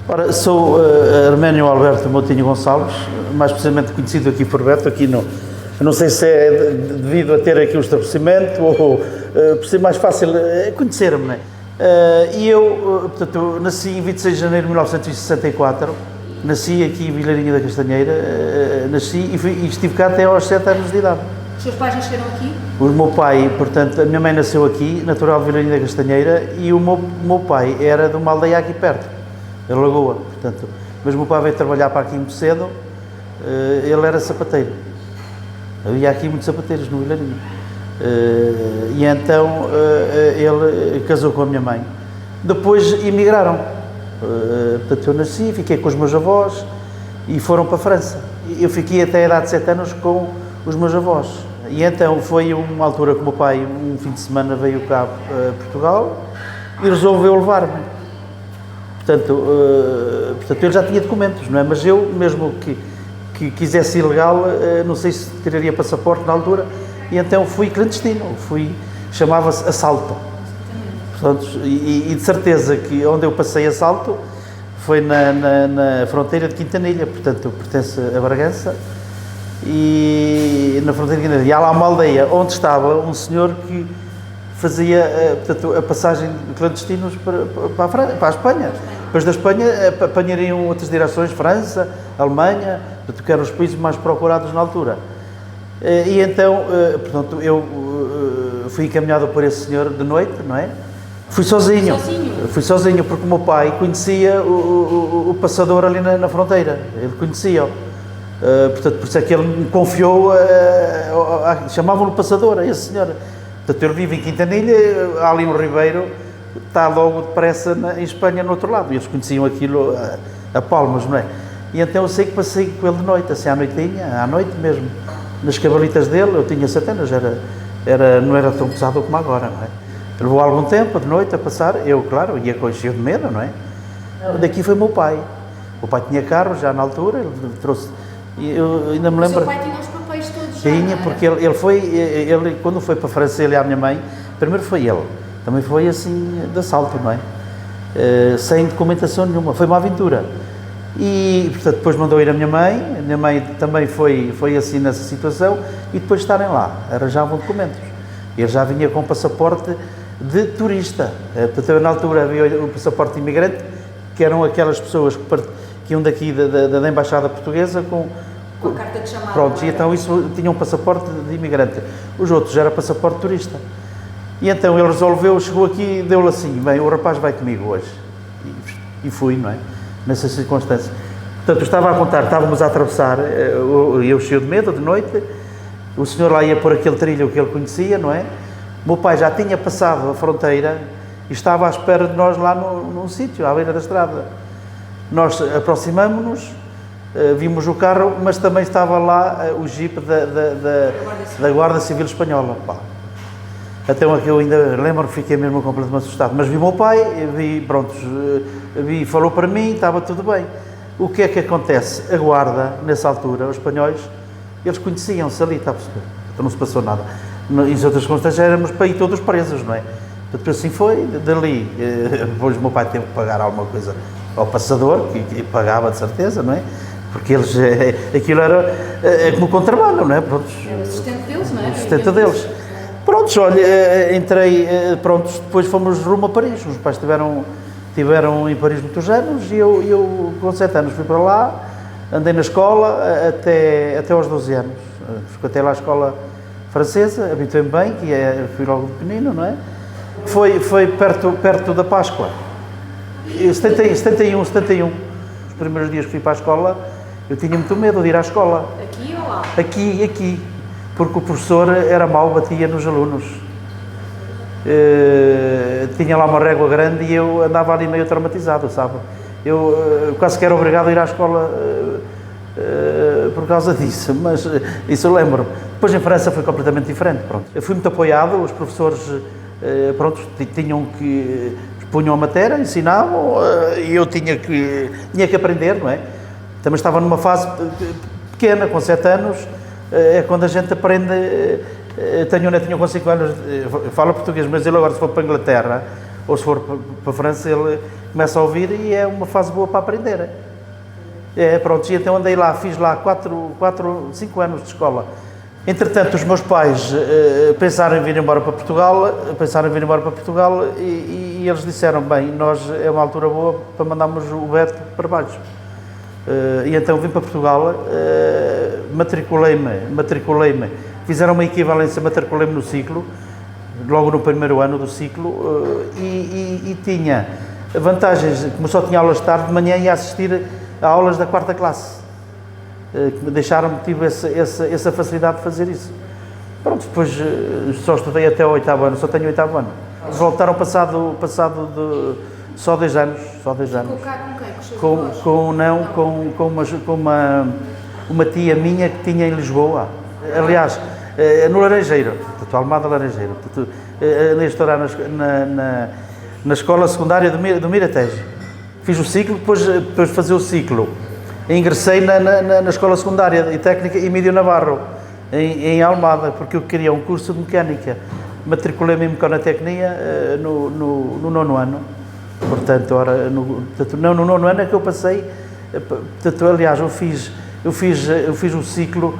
Ora, sou Arménio Alberto Moutinho Gonçalves, mais precisamente conhecido aqui por Beto, aqui no... Não sei se é devido a ter aqui o estabelecimento ou por ser mais fácil conhecer-me, né? E eu, portanto, nasci em 26 de janeiro de 1964, nasci aqui em Vilarinha da Castanheira, nasci e estive cá até aos 7 anos de idade. Os seus pais nasceram aqui? O meu pai, portanto, a minha mãe nasceu aqui, natural de Vilarinha da Castanheira, e o meu pai era de uma aldeia aqui perto, da Lagoa, portanto, mas o meu pai veio trabalhar para aqui muito cedo, ele era sapateiro. Havia aqui muitos sapateiros no Vilarinho. E então ele casou com a minha mãe. Depois emigraram. Portanto, eu nasci, fiquei com os meus avós e foram para a França. Eu fiquei até a idade de 7 anos com os meus avós. E então foi uma altura que o meu pai, um fim de semana, veio cá a Portugal e resolveu levar-me. Portanto, ele já tinha documentos, não é? Mas eu, mesmo que quisesse ilegal, não sei se tiraria passaporte na altura, e então fui clandestino, chamava-se assalto. Portanto, e de certeza que onde eu passei assalto foi na fronteira de Quintanilha, portanto pertence a Bragança, e na fronteira de Quintanilha. E há lá uma aldeia onde estava um senhor que fazia, portanto, a passagem de clandestinos para a Espanha. Depois da Espanha apanhariam outras direções, França, Alemanha, portanto, que eram os países mais procurados na altura. E então, portanto, eu fui encaminhado por esse senhor de noite, não é? Fui sozinho. Fui sozinho, porque o meu pai conhecia o passador ali na fronteira, ele conhecia-o. Portanto, por isso é que ele me confiou, chamavam-no passador, a esse senhor. Portanto, ele vive em Quintanilha, há ali um ribeiro, está logo depressa em Espanha, no outro lado. Eles conheciam aquilo a palmos, não é? E então eu sei que passei com ele de noite, assim à noite mesmo, nas cabalitas dele. Eu tinha 7 anos, não era tão pesado como agora, não é? Levou algum tempo de noite a passar, eu, claro, ia com cheio de medo, não é? Daqui foi o meu pai. O pai tinha carro já na altura, ele trouxe, eu ainda me lembro... O seu pai tinha os papéis todos já, tinha, porque ele quando foi para a França, ele e a minha mãe, primeiro foi ele, também foi assim, de assalto, não é? Sem documentação nenhuma, foi uma aventura. E, portanto, depois mandou ir a minha mãe também foi assim nessa situação, e depois de estarem lá, arranjavam documentos. Ele já vinha com passaporte de turista. Portanto, na altura havia o passaporte de imigrante, que eram aquelas pessoas que iam daqui da Embaixada Portuguesa com a carta de chamada. Pronto, e então isso tinha um passaporte de imigrante. Os outros já era passaporte de turista. E então ele resolveu, chegou aqui e deu-lhe assim: bem, o rapaz vai comigo hoje. E fui, não é? Nessa circunstância. Portanto, eu estava a contar, estávamos a atravessar, eu cheio de medo, de noite, o senhor lá ia por aquele trilho que ele conhecia, não é? O meu pai já tinha passado a fronteira e estava à espera de nós lá num sítio, à beira da estrada. Nós aproximamo-nos, vimos o carro, mas também estava lá o jipe da Guarda Civil Espanhola. Pá. Até que eu ainda lembro, fiquei mesmo completamente assustado. Mas vi o meu pai, falou para mim, estava tudo bem. O que é que acontece? A guarda, nessa altura, os espanhóis, eles conheciam-se ali, está a perceber? Então não se passou nada. Em outras circunstâncias éramos para ir todos presos, não é? Portanto, assim foi, dali. Depois o meu pai teve que pagar alguma coisa ao passador, que pagava de certeza, não é? Porque eles, aquilo era como contrabando, não é? Prontos, era o sustento deles, não é? O sustento deles. Prontos, olha, entrei, prontos, depois fomos rumo a Paris. Os pais tiveram em Paris muitos anos e eu com 7 anos fui para lá, andei na escola até aos 12 anos. Fiquei lá a escola francesa, habituei-me bem, fui logo de pequenino, não é? Foi perto da Páscoa. 71. Os primeiros dias que fui para a escola, eu tinha muito medo de ir à escola. Aqui ou lá? Aqui. Porque o professor era mau, batia nos alunos. Tinha lá uma régua grande e eu andava ali meio traumatizado, sabe? Eu quase que era obrigado a ir à escola por causa disso, mas isso eu lembro. Depois em França foi completamente diferente, pronto. Eu fui muito apoiado, os professores, pronto, punham a matéria, ensinavam, e eu tinha que aprender, não é? Também estava numa fase pequena, com 7 anos, é quando a gente aprende. Tenho um netinho com 5 anos, fala português, mas ele agora, se for para a Inglaterra, ou se for para a França, ele começa a ouvir e é uma fase boa para aprender. Pronto, e então andei lá, fiz lá 5 anos de escola. Entretanto, os meus pais pensaram em vir embora para Portugal, e eles disseram, bem, é uma altura boa para mandarmos o Beto para baixo. E então vim para Portugal, matriculei-me, fizeram uma equivalência, matriculei-me no ciclo, logo no primeiro ano do ciclo, e tinha vantagens, como só tinha aulas de tarde, de manhã ia assistir a aulas da 4ª classe, que me deixaram, tive essa facilidade de fazer isso. Pronto, depois só estudei até o 8º ano, só tenho o 8º ano. Voltaram passado de só 2 anos. Ficou cá com quem? Com os seus avós? Com uma tia minha que tinha em Lisboa. Aliás, no Laranjeiro, Almada Laranjeiro. Andei a estudar na escola secundária do Miratejo. Fiz o ciclo, depois de fazer o ciclo, ingressei na escola secundária e técnica Emílio Navarro, em Almada, porque eu queria um curso de mecânica. Matriculei-me em mecanotecnia no 9º ano. Portanto, no 9º ano é que eu passei. Portanto, aliás, eu fiz o ciclo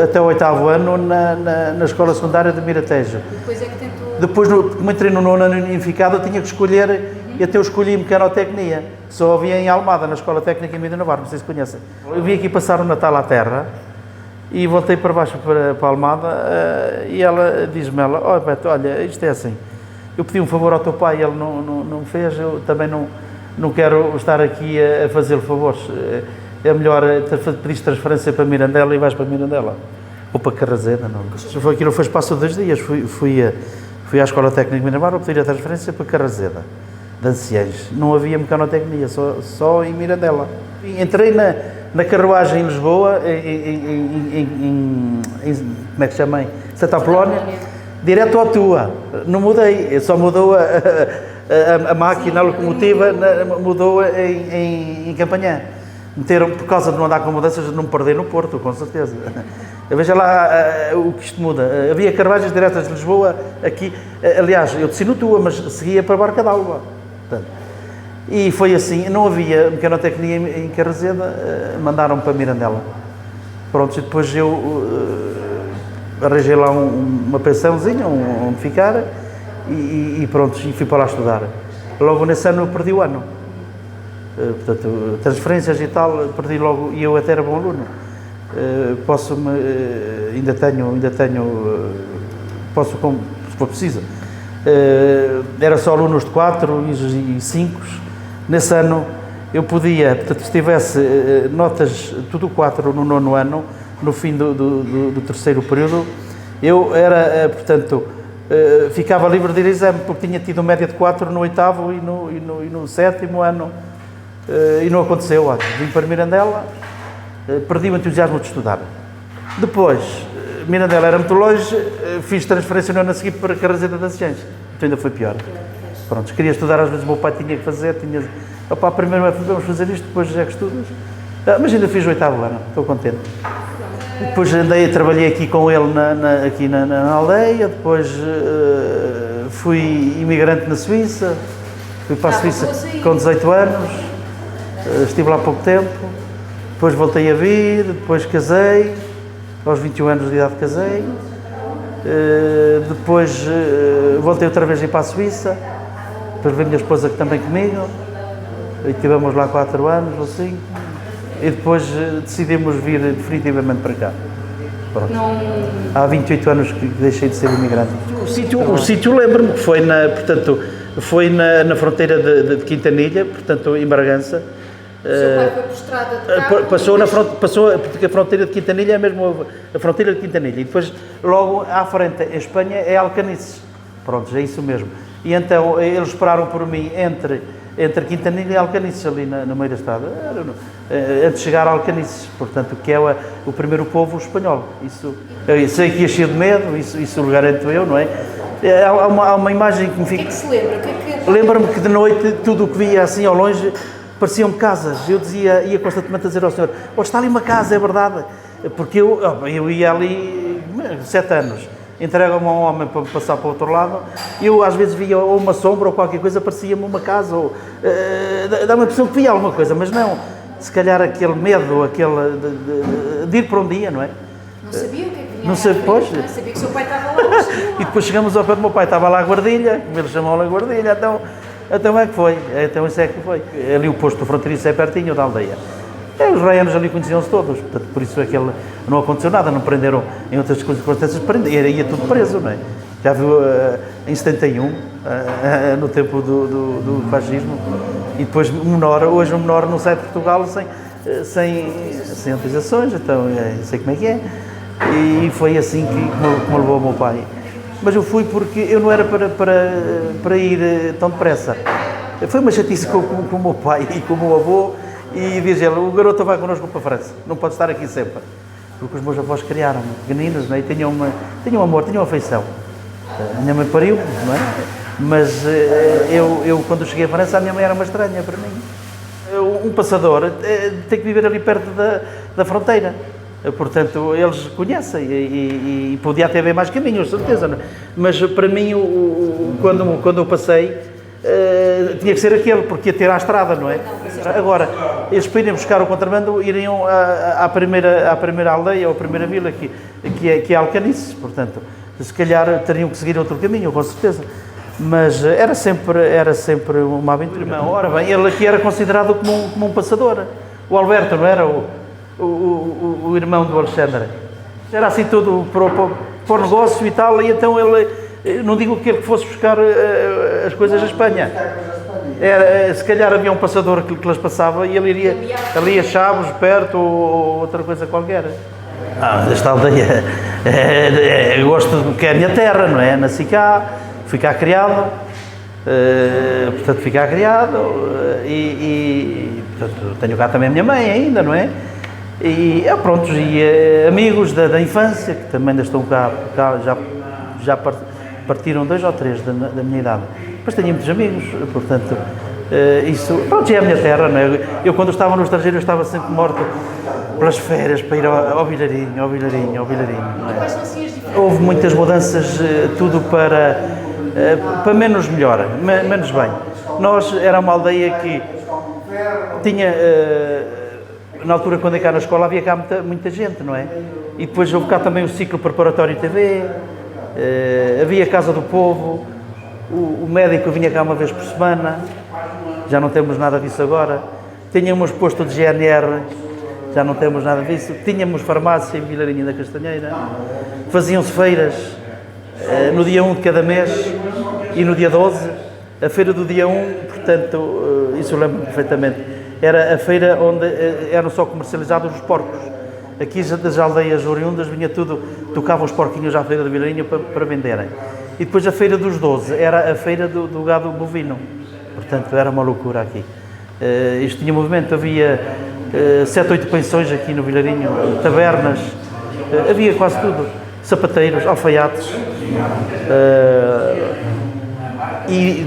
até o 8º ano na escola secundária de Miratejo. Depois é que tentou... Depois, como entrei no 9º ano unificado, eu tinha que escolher, e até eu escolhi mecanotecnia, que só havia em Almada, na Escola Técnica Emílio Navarro, não sei se conhecem. Eu vim aqui passar o Natal à terra, e voltei para baixo para Almada, e ela diz-me, Beto, olha, isto é assim, eu pedi um favor ao teu pai, ele não fez, eu também não quero estar aqui a fazer-lhe favores, é melhor pedir transferência para Mirandela e vais para Mirandela, ou para Carraseda, não. Aquilo foi espaço de 2 dias, fui à Escola Técnica de Miramar, pedir a transferência para Carraseda, de anciães, não havia mecanotecnia, só em Mirandela. Entrei na carruagem em Lisboa, como é que se chama? Santa Apolónia, direto à tua, não mudei, só mudou a máquina, a locomotiva, mudou em Campanhã. Meteram, por causa de não andar com mudanças, não me perder no Porto, com certeza. Veja lá o que isto muda. Havia carruagens diretas de Lisboa, aqui, aliás, eu desci no Tua, mas seguia para a Barca d'Alva. E foi assim, não havia mecanotecnia em Carraseda, mandaram para Mirandela. Pronto, e depois eu arranjei lá uma pensãozinha, onde ficar, e pronto, e fui para lá estudar. Logo nesse ano eu perdi o ano. Portanto, transferências e tal, perdi logo, e eu até era bom aluno. Ainda tenho, posso, se for preciso. Era só alunos de 4 e 5. Nesse ano eu podia, portanto, se tivesse notas tudo 4 no 9º ano, no fim do 3º período, eu era, portanto, ficava livre de ir a exame, porque tinha tido média de 4 no 8º e no 7º ano, e não aconteceu. Olha, vim para Mirandela, perdi o entusiasmo de estudar. Depois, Mirandela era muito longe, fiz transferência no ano a seguir para Carraseda das Ciências, então ainda foi pior. Pronto, queria estudar, às vezes o meu pai tinha que fazer, primeiro vamos fazer isto, depois é que estudas. Mas ainda fiz o 8º ano, estou contente. Depois trabalhei aqui com ele aqui na aldeia, depois fui imigrante na Suíça, fui para a Suíça com 18 anos, estive lá há pouco tempo, depois voltei a vir, depois casei, aos 21 anos de idade casei, depois voltei outra vez a ir para a Suíça, depois veio a minha esposa que também comigo, e estivemos lá 4 anos ou 5, e depois decidimos vir definitivamente para cá. Pronto. Há 28 anos que deixei de ser imigrante. O sítio lembro-me que foi na fronteira de Quintanilha, portanto em Bragança. O seu pai foi por estrada de carro? Porque a fronteira de Quintanilha é mesmo a fronteira de Quintanilha, e depois logo à frente, em Espanha, é Alcanices. Pronto, é isso mesmo. E então eles esperaram por mim entre Quintanilha e Alcanices, ali no meio da estrada, antes de chegar a Alcanices, portanto, que é o primeiro povo espanhol. Isso, eu sei que ia cheio de medo, isso garanto eu, não é? Há uma imagem que me fica... O que é que se lembra? Lembro-me que de noite, tudo o que via assim ao longe, pareciam casas. Eu ia constantemente a dizer ao senhor, está ali uma casa, é verdade? Porque eu ia ali 7 anos. entregam-me a um homem para passar para o outro lado, eu às vezes via ou uma sombra ou qualquer coisa, parecia-me uma casa, ou dá uma impressão que via alguma coisa, mas não, se calhar aquele medo, aquele de ir para um dia, não é? Não sabia o que é que vinha Não sei, pois. Sabia que o seu pai estava lá, mas sabia lá. E depois chegamos ao pé do meu pai, estava lá a guardilha, como ele chamou a guardilha, então é que foi, então isso é que foi. Ali o posto fronteiriço é pertinho da aldeia. Os raianos ali conheciam-se todos, portanto, por isso é que não aconteceu nada, não prenderam em outras circunstâncias, ia tudo preso, não é? Já viu em 71, no tempo do fascismo, e depois hoje um menor não sai de Portugal sem autorizações, então sei como é que é. E foi assim que me levou o meu pai. Mas eu fui porque eu não era para ir tão depressa. Foi uma chatice com o meu pai e com o meu avô, e diz ele, o garoto vai connosco para a França, não pode estar aqui sempre. Porque os meus avós criaram-me, pequeninos, não é? E tinham amor, tinham afeição. A minha mãe pariu, não é? Mas eu quando cheguei à França, a minha mãe era uma estranha para mim. Um passador tem que viver ali perto da fronteira. Portanto, eles conhecem e podia até haver mais caminhos, certeza. Não é? Mas para mim, quando eu passei, tinha que ser aquele, porque ia ter à estrada, não é? Agora, eles para irem buscar o contrabando, iriam à primeira aldeia ou à primeira vila, que é Alcanices, portanto, se calhar teriam que seguir outro caminho, com certeza. Mas era sempre uma aventura. Ora bem, ele aqui era considerado como um passador. O Alberto, não era? O irmão do Alexandre. Era assim tudo para o negócio e tal, e então ele, não digo que ele fosse buscar as coisas à Espanha. Se calhar havia um passador que lhes passava e ele iria ali a Chaves, perto, ou outra coisa qualquer. Esta aldeia, eu gosto que é a minha terra, não é? Nasci cá, fui cá criado, portanto fui cá criado e portanto, tenho cá também a minha mãe ainda, não é? E pronto, e amigos da infância, que também ainda estão cá já partiram 2 ou 3 da minha idade. Mas tenho muitos amigos, portanto, isso, pronto, é a minha terra, não é? Eu quando estava no estrangeiro, eu estava sempre morto pelas férias, para ir ao Vilarinho, não é? Quais são assim as diferenças? Houve muitas mudanças, tudo para menos melhor, menos bem. Nós era uma aldeia que tinha, na altura quando eu cá na escola, havia cá muita gente, não é? E depois houve cá também o ciclo preparatório TV, havia a Casa do Povo, o médico vinha cá uma vez por semana, já não temos nada disso agora. Tínhamos posto de GNR, já não temos nada disso. Tínhamos farmácia em Vilarinho da Castanheira, faziam-se feiras no dia 1 de cada mês e no dia 12, a feira do dia 1, portanto, isso eu lembro perfeitamente, era a feira onde eram só comercializados os porcos. Aqui das aldeias oriundas vinha tudo, tocavam os porquinhos à feira de Vilarinho para venderem. E depois a feira dos 12 era a feira do gado bovino, portanto era uma loucura aqui. Isto tinha movimento, havia 7, 8 pensões aqui no Vilarinho, tabernas, havia quase tudo, sapateiros, alfaiates, e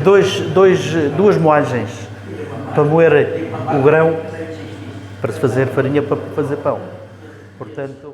duas moagens para moer o grão, para se fazer farinha para fazer pão. Portanto,